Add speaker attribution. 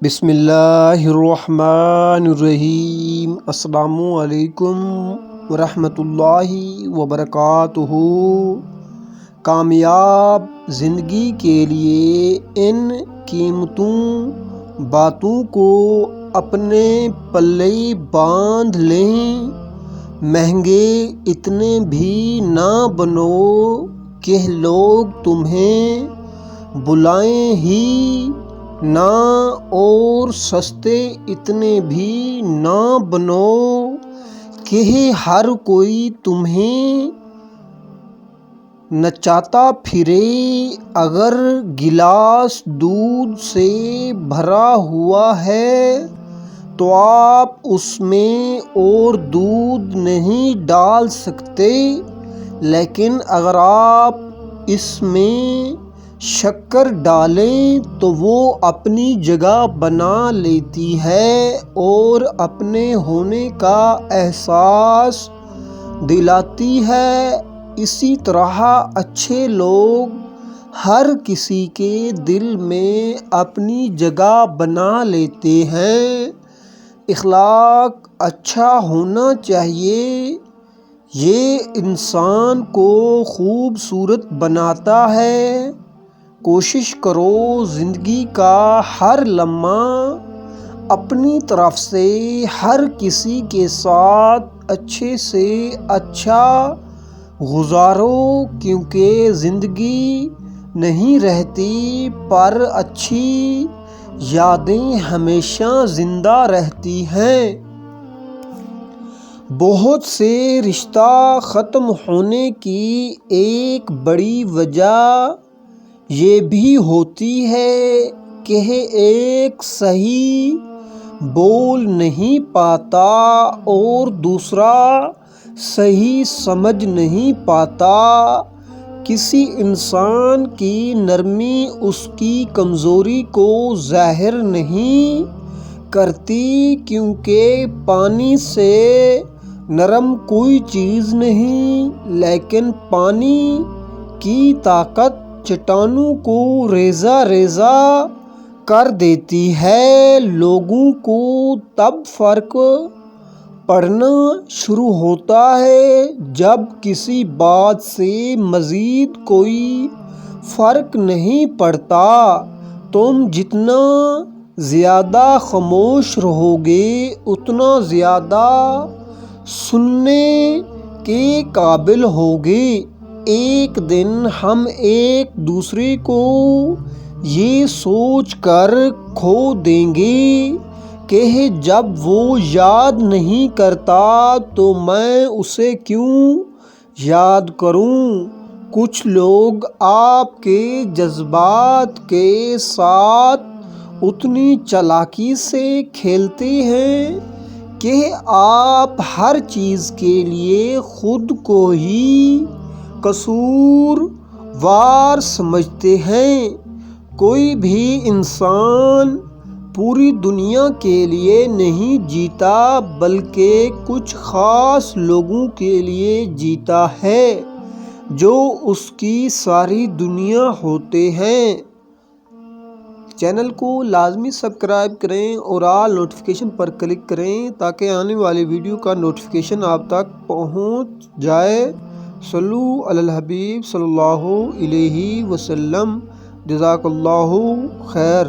Speaker 1: بسم اللہ الرحمن الرحیم۔ السلام علیکم ورحمۃ اللہ وبرکاتہ۔ کامیاب زندگی کے لیے ان قیمتی باتوں کو اپنے پلے باندھ لیں۔ مہنگے اتنے بھی نہ بنو کہ لوگ تمہیں بلائیں ہی نہ، اور سستے اتنے بھی نہ بنو کہ ہر کوئی تمہیں نچاتا پھرے۔ اگر گلاس دودھ سے بھرا ہوا ہے تو آپ اس میں اور دودھ نہیں ڈال سکتے، لیکن اگر آپ اس میں شکر ڈالیں تو وہ اپنی جگہ بنا لیتی ہے اور اپنے ہونے کا احساس دلاتی ہے۔ اسی طرح اچھے لوگ ہر کسی کے دل میں اپنی جگہ بنا لیتے ہیں۔ اخلاق اچھا ہونا چاہیے، یہ انسان کو خوبصورت بناتا ہے۔ کوشش کرو زندگی کا ہر لمحہ اپنی طرف سے ہر کسی کے ساتھ اچھے سے اچھا گزارو، کیونکہ زندگی نہیں رہتی پر اچھی یادیں ہمیشہ زندہ رہتی ہیں۔ بہت سے رشتہ ختم ہونے کی ایک بڑی وجہ یہ بھی ہوتی ہے کہ ایک صحیح بول نہیں پاتا اور دوسرا صحیح سمجھ نہیں پاتا۔ کسی انسان کی نرمی اس کی کمزوری کو ظاہر نہیں کرتی، کیونکہ پانی سے نرم کوئی چیز نہیں، لیکن پانی کی طاقت چٹانوں کو ریزہ ریزہ کر دیتی ہے۔ لوگوں کو تب فرق پڑنا شروع ہوتا ہے جب کسی بات سے مزید کوئی فرق نہیں پڑتا۔ تم جتنا زیادہ خاموش رہو گے اتنا زیادہ سننے کے قابل ہوگے۔ ایک دن ہم ایک دوسرے کو یہ سوچ کر کھو دیں گے کہ جب وہ یاد نہیں کرتا تو میں اسے کیوں یاد کروں۔ کچھ لوگ آپ کے جذبات کے ساتھ اتنی چالاکی سے کھیلتے ہیں کہ آپ ہر چیز کے لیے خود کو ہی قصور وار سمجھتے ہیں۔ کوئی بھی انسان پوری دنیا کے لیے نہیں جیتا بلکہ کچھ خاص لوگوں کے لیے جیتا ہے جو اس کی ساری دنیا ہوتے ہیں۔ چینل کو لازمی سبسکرائب کریں اور آل نوٹیفیکیشن پر کلک کریں تاکہ آنے والی ویڈیو کا نوٹیفیکیشن آپ تک پہنچ جائے۔ صلو علی الحبیب صلی اللہ علیہ وسلم۔ جزاک اللہ خیر۔